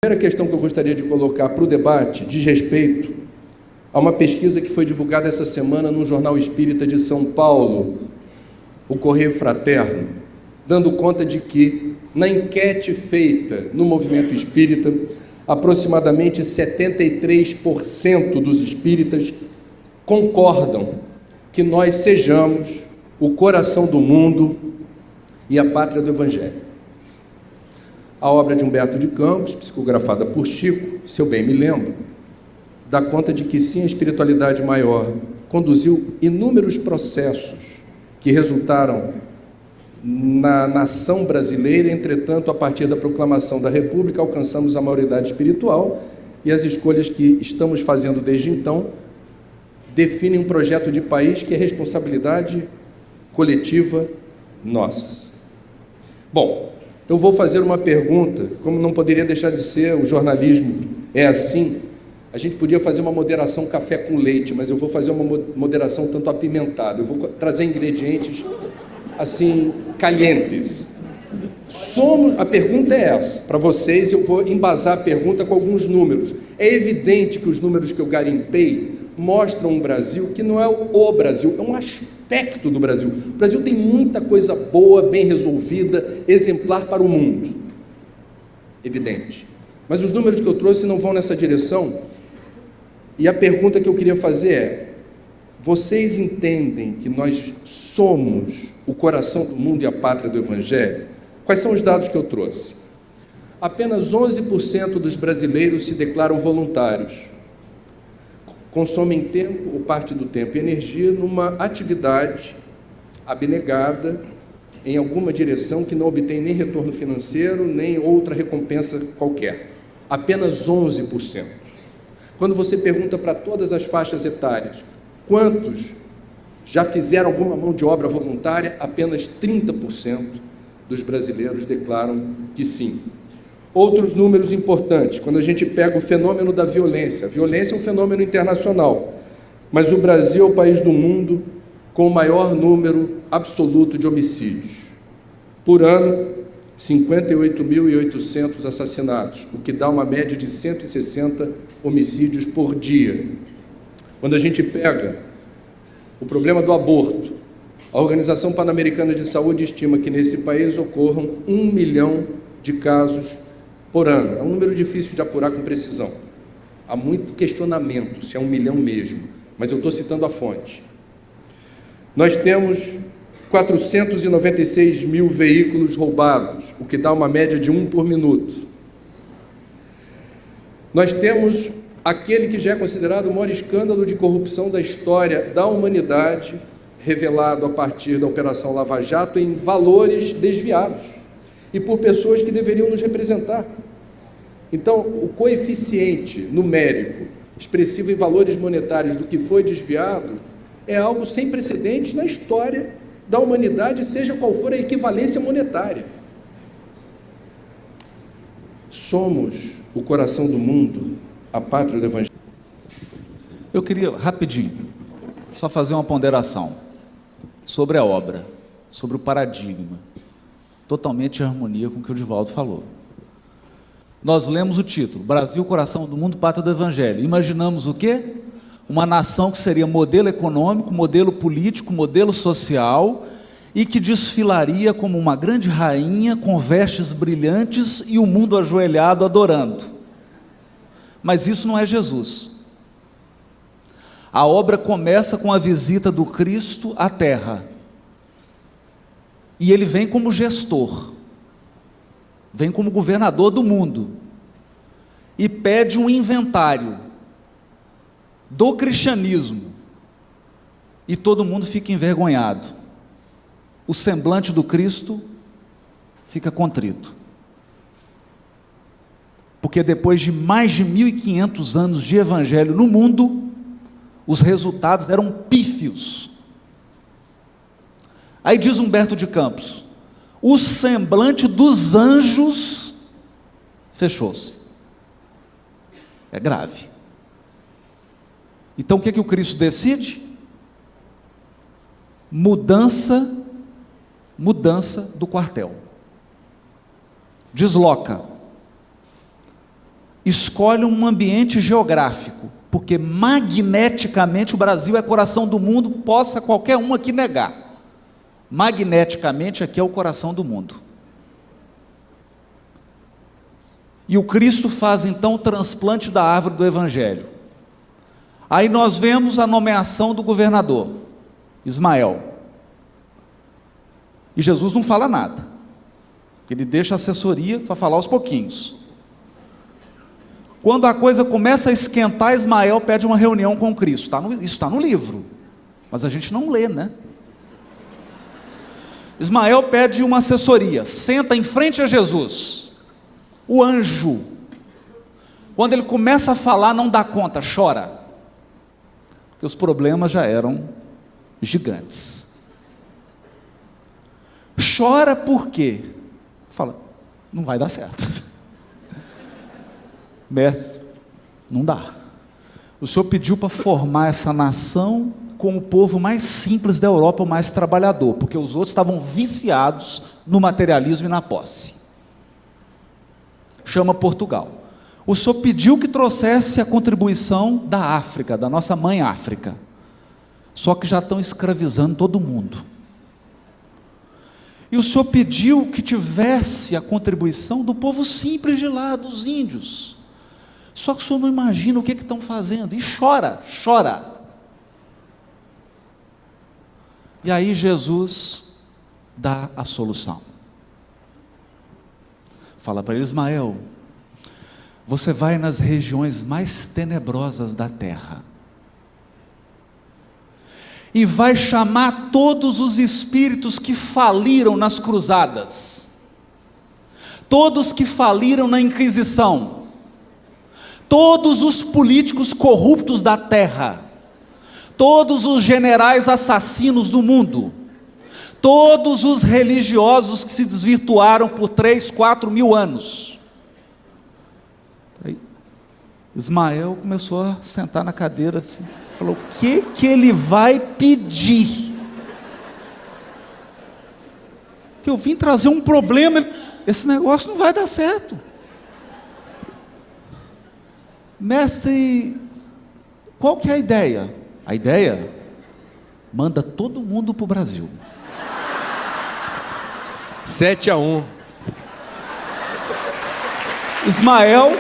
A primeira questão que eu gostaria de colocar para o debate diz respeito a uma pesquisa que foi divulgada essa semana no Jornal Espírita de São Paulo, o Correio Fraterno, dando conta de que, na enquete feita no movimento espírita, aproximadamente 73% dos espíritas concordam que nós sejamos o coração do mundo e a pátria do Evangelho. A obra de Humberto de Campos, psicografada por Chico, se eu bem me lembro, dá conta de que sim, a espiritualidade maior conduziu inúmeros processos que resultaram na nação brasileira. Entretanto, a partir da proclamação da República, alcançamos a maioridade espiritual e as escolhas que estamos fazendo desde então definem um projeto de país que é responsabilidade coletiva nossa. Bom, eu vou fazer uma pergunta, como não poderia deixar de ser, o jornalismo é assim, a gente podia fazer uma moderação café com leite, mas eu vou fazer uma moderação tanto apimentada, eu vou trazer ingredientes assim, calientes. A pergunta é essa, para vocês, eu vou embasar a pergunta com alguns números. É evidente que os números que eu garimpei mostram um Brasil que não é o Brasil, é um aspecto do Brasil. O Brasil tem muita coisa boa, bem resolvida, exemplar para o mundo, evidente. Mas os números que eu trouxe não vão nessa direção, e a pergunta que eu queria fazer é: vocês entendem que nós somos o coração do mundo e a pátria do Evangelho? Quais são os dados que eu trouxe? Apenas 11% dos brasileiros se declaram voluntários. Consomem tempo, ou parte do tempo e energia, numa atividade abnegada em alguma direção que não obtém nem retorno financeiro, nem outra recompensa qualquer. Apenas 11%. Quando você pergunta para todas as faixas etárias, quantos já fizeram alguma mão de obra voluntária, apenas 30% dos brasileiros declaram que sim. Outros números importantes, quando a gente pega o fenômeno da violência. A violência é um fenômeno internacional, mas o Brasil é o país do mundo com o maior número absoluto de homicídios. Por ano, 58.800 assassinatos, o que dá uma média de 160 homicídios por dia. Quando a gente pega o problema do aborto, a Organização Pan-Americana de Saúde estima que nesse país ocorram 1 milhão de casos por ano. É um número difícil de apurar com precisão. Há muito questionamento se é 1 milhão mesmo, mas eu estou citando a fonte. Nós temos 496 mil veículos roubados, o que dá uma média de 1 por minuto. Nós temos aquele que já é considerado o maior escândalo de corrupção da história da humanidade, revelado a partir da Operação Lava Jato em valores desviados e por pessoas que deveriam nos representar. Então, o coeficiente numérico expressivo em valores monetários do que foi desviado é algo sem precedentes na história da humanidade, seja qual for a equivalência monetária. Somos o coração do mundo, a pátria do Evangelho. Eu queria, rapidinho, só fazer uma ponderação sobre a obra, sobre o paradigma, totalmente em harmonia com o que o Divaldo falou. Nós lemos o título, Brasil, coração do mundo, pátria do Evangelho. Imaginamos o quê? Uma nação que seria modelo econômico, modelo político, modelo social, e que desfilaria como uma grande rainha, com vestes brilhantes e o mundo ajoelhado adorando. Mas isso não é Jesus. A obra começa com a visita do Cristo à Terra. E ele vem como gestor, vem como governador do mundo, e pede um inventário do cristianismo, e todo mundo fica envergonhado. O semblante do Cristo fica contrito, porque depois de mais de 1.500 anos de evangelho no mundo, os resultados eram pífios. Aí diz Humberto de Campos, o semblante dos anjos fechou-se. É grave. Então o que o Cristo decide? Mudança do quartel. Desloca. escolhe um ambiente geográfico, porque magneticamente o Brasil é coração do mundo, possa qualquer um aqui negar. Magneticamente aqui é o coração do mundo. E o Cristo faz então o transplante da árvore do Evangelho. Aí nós vemos a nomeação do governador, Ismael. E Jesus não fala nada. Ele deixa a assessoria para falar aos pouquinhos. Quando a coisa começa a esquentar, Ismael pede uma reunião com Cristo. Isso está no livro, mas a gente não lê, né? Ismael pede uma assessoria, senta em frente a Jesus. O anjo, quando ele começa a falar, não dá conta, chora. Porque os problemas já eram gigantes. Chora por quê? Fala, não vai dar certo. Mestre, não dá. O Senhor pediu para formar essa nação com o povo mais simples da Europa, o mais trabalhador, porque os outros estavam viciados no materialismo e na posse. Chama Portugal. O Senhor pediu que trouxesse a contribuição da África, da nossa mãe África. Só que já estão escravizando todo mundo. E o Senhor pediu que tivesse a contribuição do povo simples de lá, dos índios. Só que o Senhor não imagina o que estão fazendo. E chora, chora. E aí Jesus dá a solução. Fala para ele, Ismael, você vai nas regiões mais tenebrosas da terra. E vai chamar todos os espíritos que faliram nas cruzadas. Todos que faliram na Inquisição. Todos os políticos corruptos da terra. Todos os generais assassinos do mundo. Todos os religiosos que se desvirtuaram por 3, 4 mil anos. Aí, Ismael começou a sentar na cadeira assim. Falou, o que ele vai pedir? Que eu vim trazer um problema, esse negócio não vai dar certo. Mestre, qual que é a ideia? A ideia? Manda todo mundo para o Brasil. 7-1. Ismael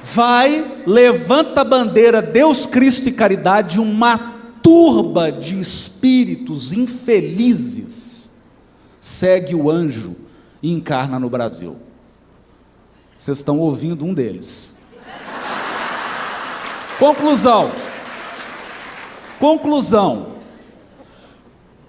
vai, levanta a bandeira Deus, Cristo e caridade, uma turba de espíritos infelizes segue o anjo e encarna no Brasil. Vocês estão ouvindo um deles. Conclusão.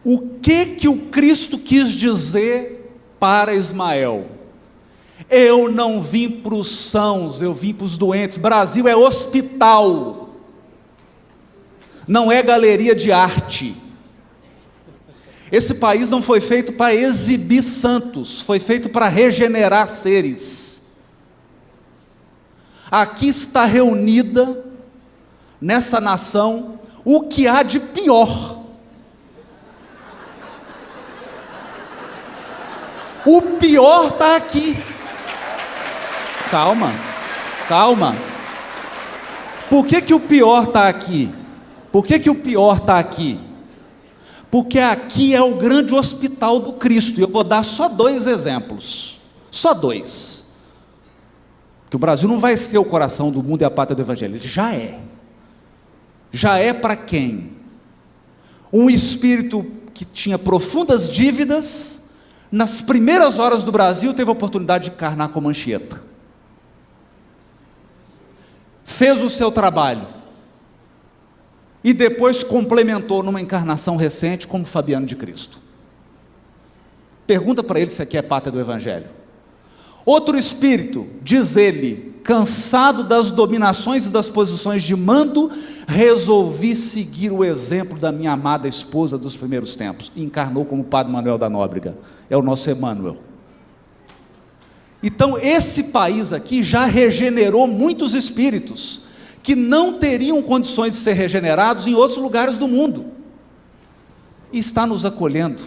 O que o Cristo quis dizer para Ismael? Eu não vim para os sãos, eu vim para os doentes. Brasil é hospital, não é galeria de arte. Esse país não foi feito para exibir santos, foi feito para regenerar seres. Aqui está reunida, nessa nação, o que há de pior. O pior está aqui. Calma. Por que o pior está aqui? Porque aqui é o grande hospital do Cristo. E eu vou dar só 2 exemplos. Só 2. Porque o Brasil não vai ser o coração do mundo e a pátria do Evangelho. Ele já é. Já é para quem? Um espírito que tinha profundas dívidas, nas primeiras horas do Brasil, teve a oportunidade de encarnar com Anchieta. Fez o seu trabalho. E depois complementou numa encarnação recente como Fabiano de Cristo. Pergunta para ele se aqui é pátria do Evangelho. Outro espírito, diz ele, cansado das dominações e das posições de mando, resolvi seguir o exemplo da minha amada esposa dos primeiros tempos. E encarnou como Padre Manuel da Nóbrega. É o nosso Emmanuel. Então esse país aqui já regenerou muitos espíritos que não teriam condições de ser regenerados em outros lugares do mundo. E está nos acolhendo.